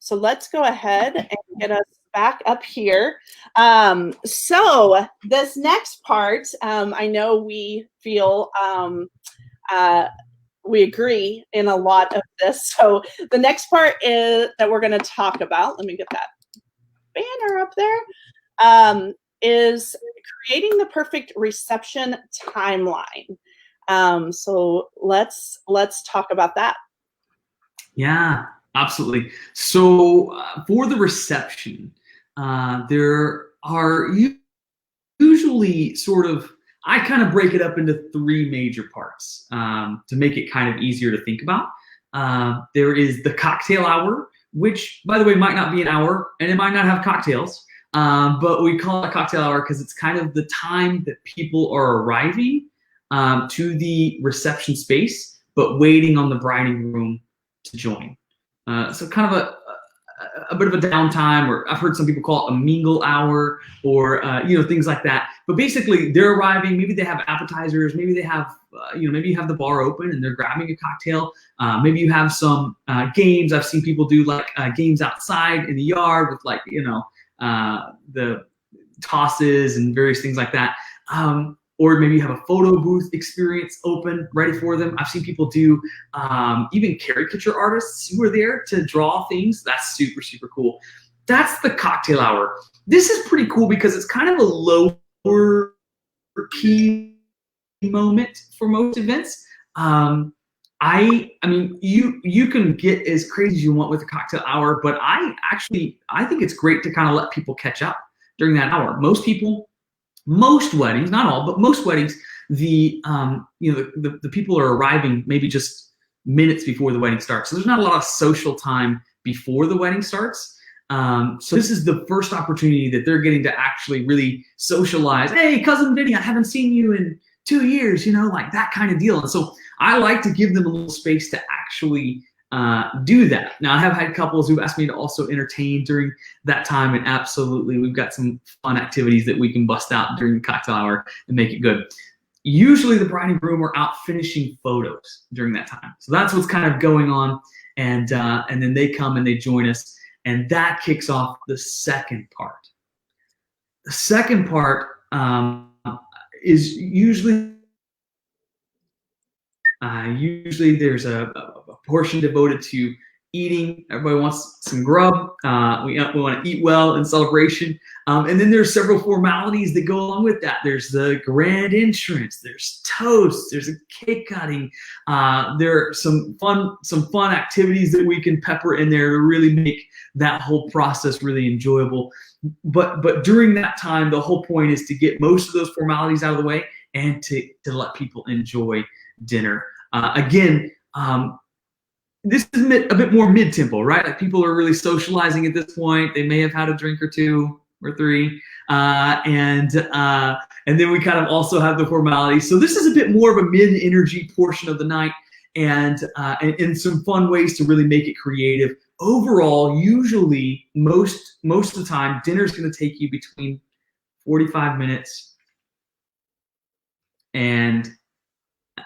So let's go ahead and get us back up here. So this next part, I know we feel we agree in a lot of this. So the next part is that we're going to talk about, let me get that banner up there, is creating the perfect reception timeline. So let's talk about that. Yeah, absolutely. So for the reception, there are usually sort of, I kind of break it up into three major parts to make it kind of easier to think about. There is the cocktail hour, which, by the way, might not be an hour, and it might not have cocktails, but we call it cocktail hour because it's kind of the time that people are arriving to the reception space, but waiting on the bride and groom to join. So kind of a bit of a downtime, or I've heard some people call it a mingle hour, or things like that. But basically, they're arriving. Maybe they have appetizers. Maybe they have maybe you have the bar open and they're grabbing a cocktail. Maybe you have some games. I've seen people do like games outside in the yard with like the tosses and various things like that. Or maybe you have a photo booth experience open, ready for them. I've seen people do even caricature artists who are there to draw things. That's super, super cool. That's the cocktail hour. This is pretty cool because it's kind of a lower key moment for most events. I mean, you can get as crazy as you want with the cocktail hour, but I think it's great to kind of let people catch up during that hour. Most weddings, not all, but most weddings, the people are arriving maybe just minutes before the wedding starts. So there's not a lot of social time before the wedding starts. So this is the first opportunity that they're getting to actually really socialize. Hey, cousin Vinny, I haven't seen you in 2 years, like that kind of deal. And so I like to give them a little space to actually do that. Now, I have had couples who've asked me to also entertain during that time, and absolutely, we've got some fun activities that we can bust out during the cocktail hour and make it good. Usually, the bride and groom are out finishing photos during that time, so that's what's kind of going on, and then they come and they join us, and that kicks off the second part. The second part is usually there's a portion devoted to eating. Everybody wants some grub. We want to eat well in celebration. And then there's several formalities that go along with that. There's the grand entrance. There's toast. There's a cake cutting. There are some fun activities that we can pepper in there to really make that whole process really enjoyable. But during that time, the whole point is to get most of those formalities out of the way and to let people enjoy dinner. Again, this is a bit more mid-tempo, right? Like people are really socializing at this point. They may have had a drink or two or three, and then we kind of also have the formalities. So this is a bit more of a mid-energy portion of the night, and some fun ways to really make it creative. Overall, usually most of the time, dinner is going to take you between 45 minutes and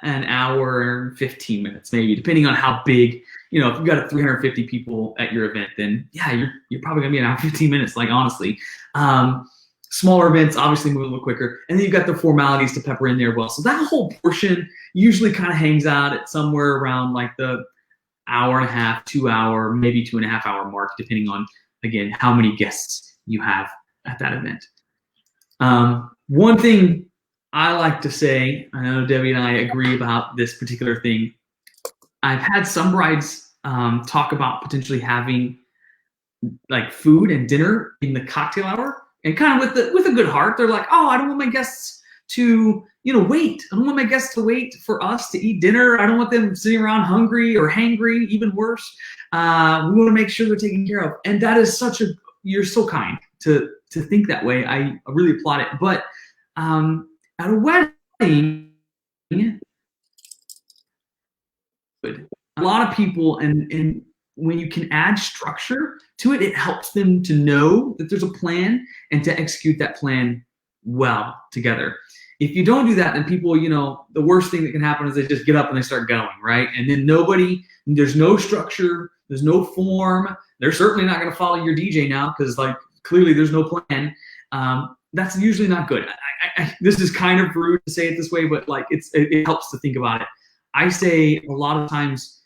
an hour and 15 minutes, maybe, depending on how big. If you've got 350 people at your event, then yeah, you're probably gonna be an hour 15 minutes, like honestly. Smaller events obviously move a little quicker, and then you've got the formalities to pepper in there as well. So that whole portion usually kind of hangs out at somewhere around like the hour and a half, 2 hour, maybe 2.5 hour mark, depending on, again, how many guests you have at that event. One thing I like to say, I know Debbie and I agree about this particular thing. I've had some brides talk about potentially having like food and dinner in the cocktail hour, and kind of with a good heart. They're like, oh, I don't want my guests to wait. I don't want my guests to wait for us to eat dinner. I don't want them sitting around hungry or hangry, even worse. We want to make sure they're taken care of. And that is you're so kind to think that way. I really applaud it. But at a wedding, a lot of people, and when you can add structure to it, it helps them to know that there's a plan and to execute that plan well together. If you don't do that, then people, the worst thing that can happen is they just get up and they start going, right? And then there's no structure, There's no form. They're certainly not going to follow your DJ now because like clearly there's no plan. That's usually not good. This is kind of rude to say it this way, but like it helps to think about it. I say a lot of times,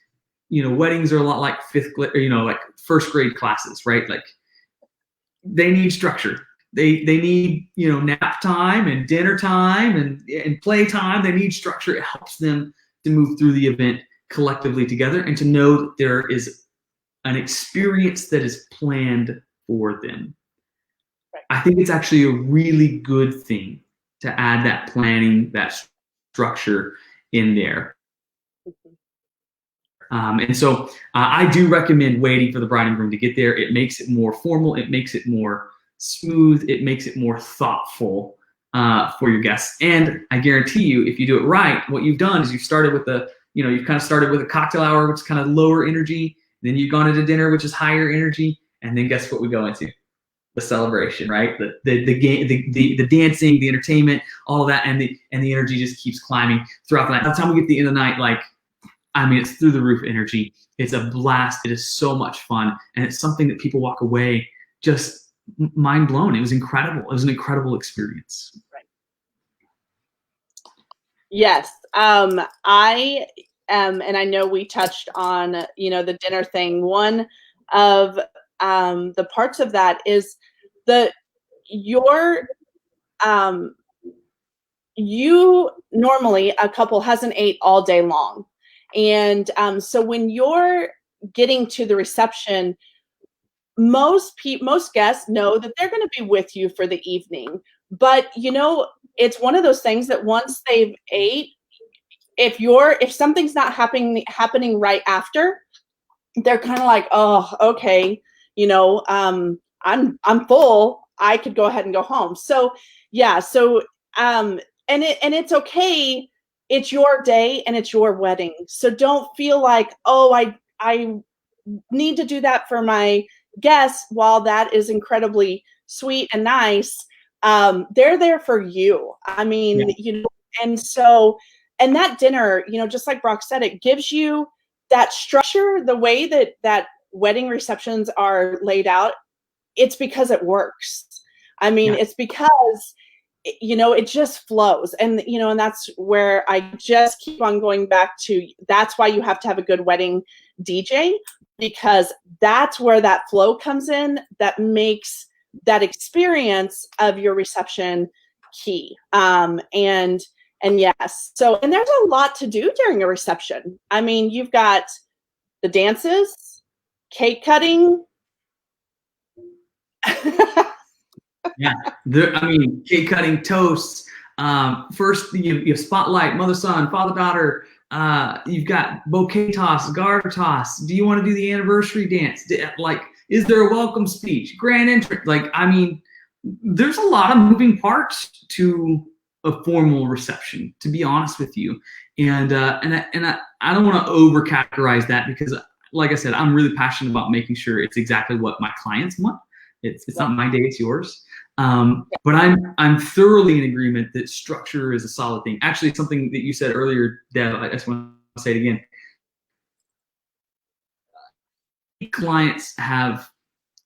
weddings are a lot like like first grade classes, right? Like they need structure. They need, nap time and dinner time and play time. They need structure. It helps them to move through the event collectively together and to know that there is an experience that is planned for them. Right. I think it's actually a really good thing to add that planning, that structure in there. And so I do recommend waiting for the bride and groom to get there. It makes it more formal. It makes it more smooth. It makes it more thoughtful for your guests. And I guarantee you, if you do it right, what you've done is you've started with you've kind of started with a cocktail hour, which is kind of lower energy. Then you've gone into dinner, which is higher energy. And then guess what we go into? The celebration, right? The dancing, the entertainment, all of that, and the energy just keeps climbing throughout the night. By the time we get to the end of the night, it's through the roof energy. It's a blast. It is so much fun. And it's something that people walk away just mind blown. It was incredible. It was an incredible experience. Right. Yes. I am, and I know we touched on, the dinner thing. One of the parts of that is you normally, a couple hasn't ate all day long. And so when you're getting to the reception, most guests know that they're going to be with you for the evening. But, it's one of those things that once they've ate, if something's not happening right after, they're kind of like, oh, okay, I'm full. I could go ahead and go home. So, yeah. So, and it's okay. It's your day and it's your wedding. So don't feel like, oh, I need to do that for my guests. While that is incredibly sweet and nice, they're there for you. I mean, yeah. And that dinner, just like Broc said, it gives you that structure, the way that wedding receptions are laid out. It's because it works. I mean, it's because it just flows. And, and that's where I just keep on going back to, that's why you have to have a good wedding DJ, because that's where that flow comes in, that makes that experience of your reception key. And yes, and there's a lot to do during a reception. I mean, you've got the dances, cake cutting. Yeah, cake cutting, toasts. First, you spotlight mother, son, father, daughter. You've got bouquet toss, garter toss. Do you want to do the anniversary dance? Is there a welcome speech? Grand entrance? There's a lot of moving parts to a formal reception, to be honest with you. And I don't want to over categorize that because, like I said, I'm really passionate about making sure it's exactly what my clients want. It's not my day, it's yours. But I'm thoroughly in agreement that structure is a solid thing. Actually, something that you said earlier, Deb, I just want to say it again. Clients have,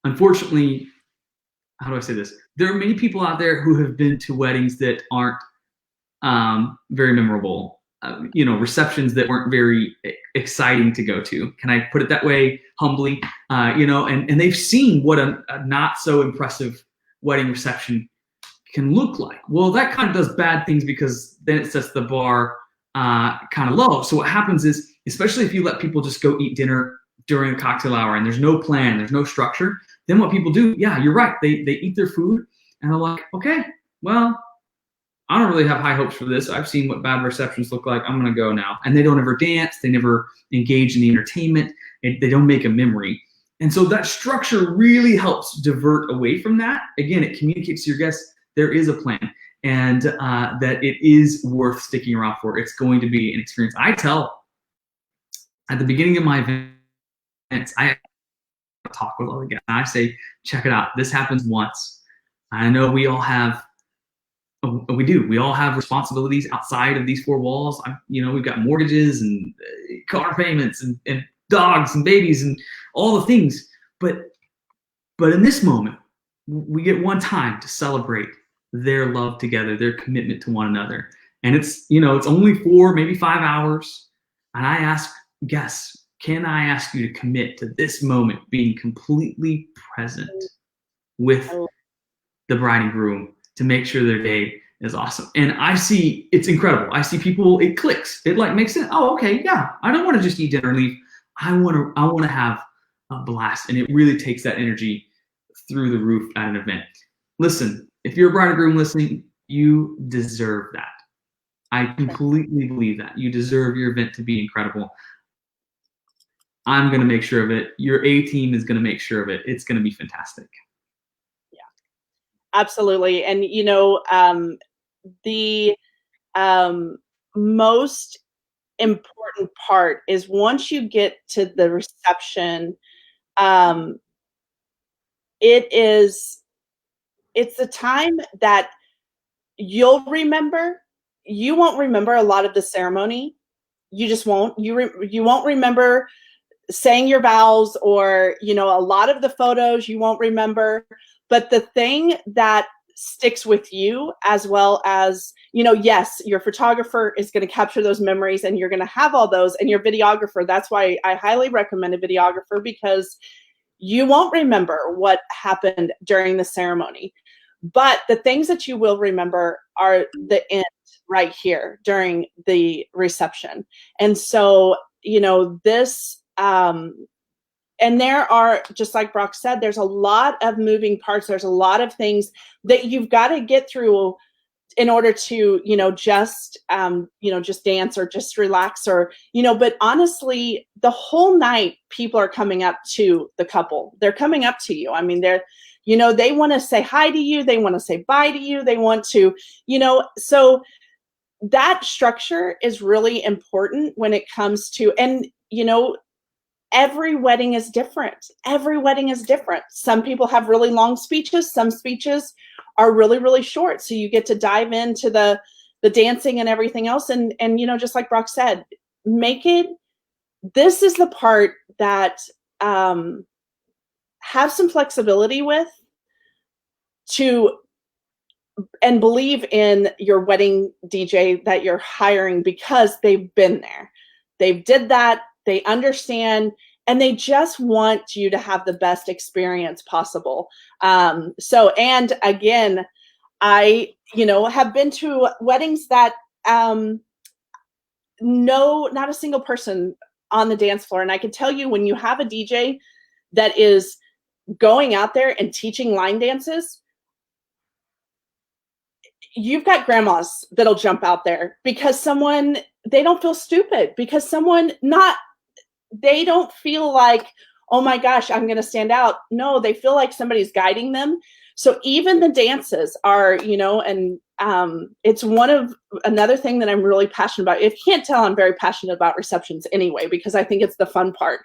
unfortunately, how do I say this? There are many people out there who have been to weddings that aren't very memorable, receptions that weren't very exciting to go to. Can I put it that way, humbly? And they've seen what a not so impressive wedding reception can look like. Well, that kind of does bad things because then it sets the bar kind of low. So what happens is, especially if you let people just go eat dinner during the cocktail hour and there's no plan, there's no structure, then what people do, yeah, you're right. They eat their food and they're like, okay, well, I don't really have high hopes for this. I've seen what bad receptions look like. I'm going to go now. And they don't ever dance. They never engage in the entertainment. They don't make a memory. And so that structure really helps divert away from that. Again, it communicates to your guests there is a plan and that it is worth sticking around for. It's going to be an experience. I tell at the beginning of my events, I talk with all the guests. I say, check it out. This happens once. I know we all have we all have responsibilities outside of these four walls. We've got mortgages and car payments and dogs and babies and all the things. But in this moment, we get one time to celebrate their love together, their commitment to one another. And it's, it's only 4, maybe 5 hours. And I ask guests, can I ask you to commit to this moment being completely present with the bride and groom to make sure their day is awesome? And I see, it's incredible. I see people, it clicks. It like makes it, oh, okay, yeah. I don't want to just eat dinner and leave. I want to have a blast. And it really takes that energy through the roof at an event. Listen, if you're a bride and groom listening, you deserve that. I completely believe that. You deserve your event to be incredible. I'm going to make sure of it. Your A team is going to make sure of it. It's going to be fantastic. Yeah, absolutely. And, the most important part is once you get to the reception, it's the time that you'll remember. You won't remember a lot of the ceremony. You just won't. You won't remember saying your vows, or a lot of the photos you won't remember. But the thing that sticks with you, as well as yes, your photographer is going to capture those memories, and you're going to have all those, and your videographer. That's why I highly recommend a videographer, because you won't remember what happened during the ceremony. But the things that you will remember are the end right here during the reception. And so, this, and there are, just like Broc said, there's a lot of moving parts. There's a lot of things that you've got to get through in order to, just dance or just relax, or, but honestly, the whole night, people are coming up to the couple. They're coming up to you. I mean, they want to say hi to you. They want to say bye to you. They want to, so that structure is really important when it comes to, and, every wedding is different. Every wedding is different. Some people have really long speeches. Some speeches are really, really short. So you get to dive into the dancing and everything else. And, just like Broc said, this is the part that, have some flexibility with, and believe in your wedding DJ that you're hiring, because they've been there. They've did that. They understand, and they just want you to have the best experience possible. And again, I, have been to weddings that, no, not a single person on the dance floor. And I can tell you, when you have a DJ that is going out there and teaching line dances, you've got grandmas that'll jump out there because they don't feel stupid, because they don't feel like, oh my gosh, I'm going to stand out. No, they feel like somebody's guiding them. So even the dances are, and it's another thing that I'm really passionate about. If you can't tell, I'm very passionate about receptions anyway, because I think it's the fun part.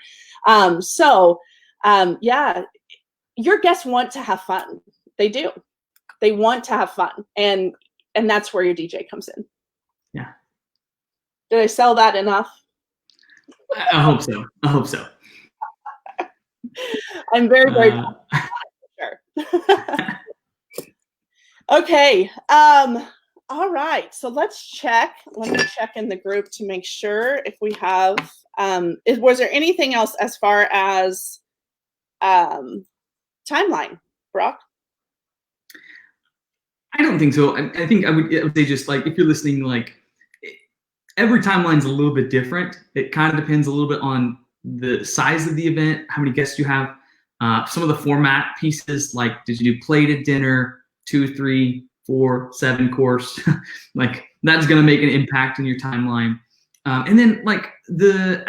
Yeah, your guests want to have fun. They do. They want to have fun. And that's where your DJ comes in. Yeah. Did I sell that enough? I hope so. I'm very, very sure. Okay. All right. So let's check. Let me check in the group to make sure if we have, was there anything else as far as timeline, Broc? I don't think so. I think I would say, just like, if you're listening, like, every timeline's a little bit different. It kind of depends a little bit on the size of the event, how many guests you have. Some of the format pieces, like, did you do plated dinner, 2, 3, 4, 7 course? Like, that's going to make an impact in your timeline. And then, like, the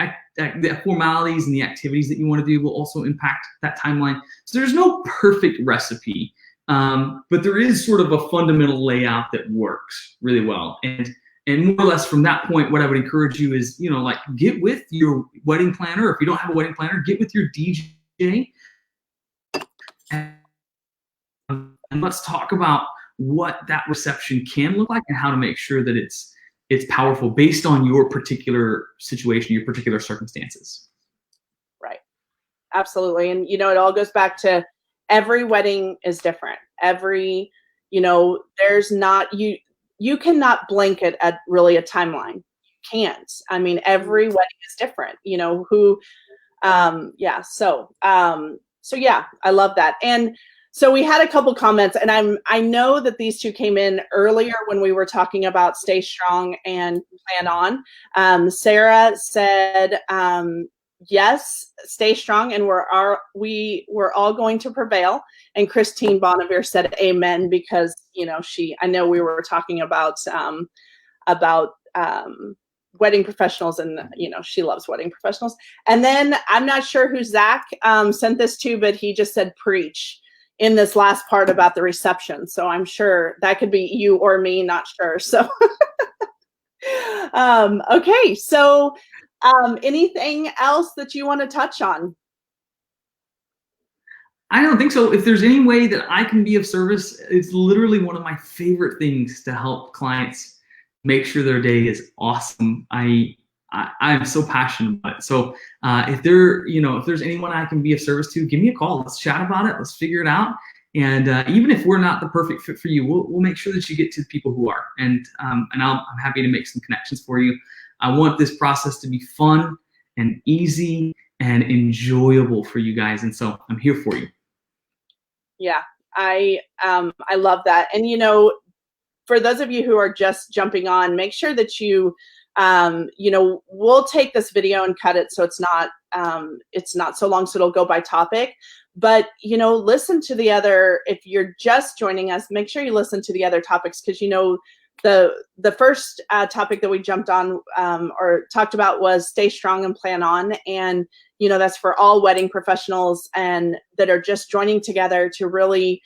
formalities and the activities that you want to do will also impact that timeline. So there's no perfect recipe, but there is sort of a fundamental layout that works really well. And more or less from that point, what I would encourage you is, like, get with your wedding planner. If you don't have a wedding planner, get with your DJ. And let's talk about what that reception can look like and how to make sure that it's powerful based on your particular situation, your particular circumstances. Right. absolutely. And, it all goes back to every wedding is different. Every, there's not, you cannot blanket at really a timeline. You can't. I mean, every wedding is different, yeah. So yeah, I love that. And so we had a couple comments, and I know that these two came in earlier when we were talking about stay strong and plan on. Sarah said, yes, stay strong, and we're all going to prevail. And Christine Bonavere said amen, because I know we were talking about wedding professionals, and she loves wedding professionals. And then I'm not sure who Zach sent this to, but he just said preach in this last part about the reception. So I'm sure that could be you or me, not sure. So okay, so anything else that you want to touch on? I don't think so. If there's any way that I can be of service, it's literally one of my favorite things to help clients make sure their day is awesome. I'm so passionate about it. So if there's anyone I can be of service to, give me a call. Let's chat about it. Let's figure it out. And even if we're not the perfect fit for you, we'll make sure that you get to the people who are. And I'm happy to make some connections for you. I want this process to be fun and easy and enjoyable for you guys. And so I'm here for you. Yeah, I love that. And for those of you who are just jumping on, make sure that you we'll take this video and cut it so it's not so long, so it'll go by topic. But listen to the other. If you're just joining us, make sure you listen to the other topics, because the first topic that we jumped on or talked about was stay strong and plan on. And that's for all wedding professionals and that are just joining together to really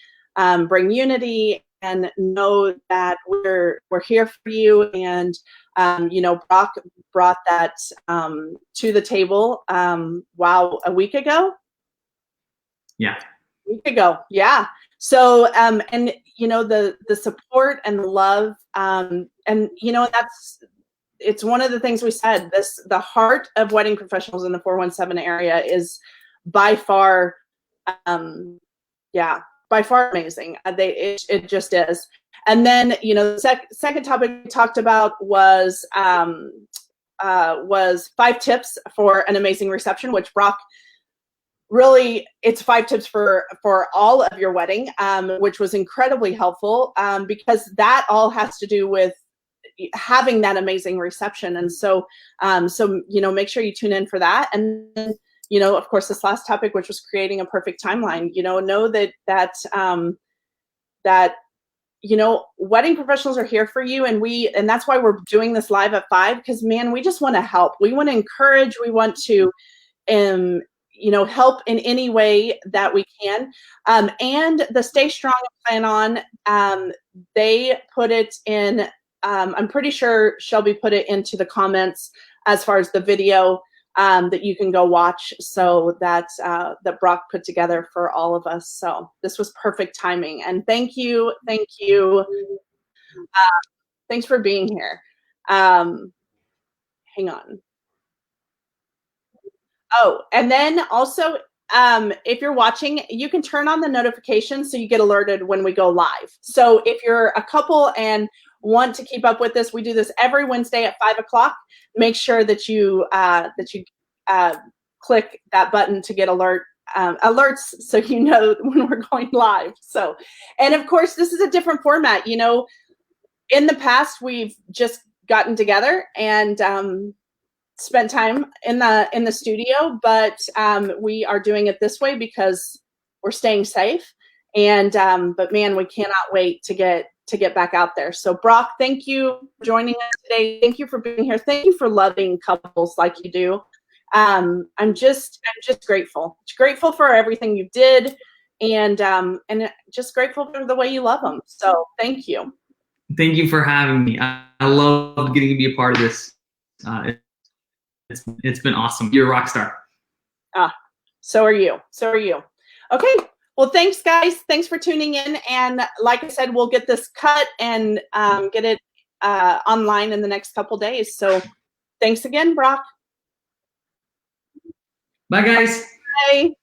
bring unity and know that we're here for you. And Broc brought that to the table. A week ago. Yeah. A week ago. Yeah. So and the support and the love and it's one of the things we said, the heart of wedding professionals in the 417 area is by far amazing. It just is. And then the second topic we talked about was 5 tips for an amazing reception, which Broc, really, it's 5 tips for all of your wedding, which was incredibly helpful because that all has to do with having that amazing reception. And so make sure you tune in for that. And then, of course, this last topic, which was creating a perfect timeline, know that wedding professionals are here for you. And that's why we're doing this live at 5, because man, we just want to help. We want to encourage, we want to, help in any way that we can. And the Stay Strong and Plan On, they put it in, I'm pretty sure Shelby put it into the comments as far as the video that you can go watch. So that Broc put together for all of us. So this was perfect timing. And thank you. Thanks for being here. Hang on. Oh, and then also, if you're watching, you can turn on the notifications so you get alerted when we go live. So if you're a couple and want to keep up with this, we do this every Wednesday at 5 o'clock. Make sure that you click that button to get alerts so you know when we're going live. So, and of course, this is a different format. In the past, we've just gotten together and spent time in the studio, but we are doing it this way because we're staying safe. And but man, we cannot wait to get back out there. So Broc, thank you for joining us today. Thank you for being here. Thank you for loving couples like you do. I'm just grateful. Grateful for everything you did, and just grateful for the way you love them. So thank you. Thank you for having me. I love getting to be a part of this. It's been awesome. You're a rock star. So are you. Okay. Well, thanks, guys. Thanks for tuning in. And like I said, we'll get this cut and get it online in the next couple days. So thanks again, Broc. Bye, guys. Bye.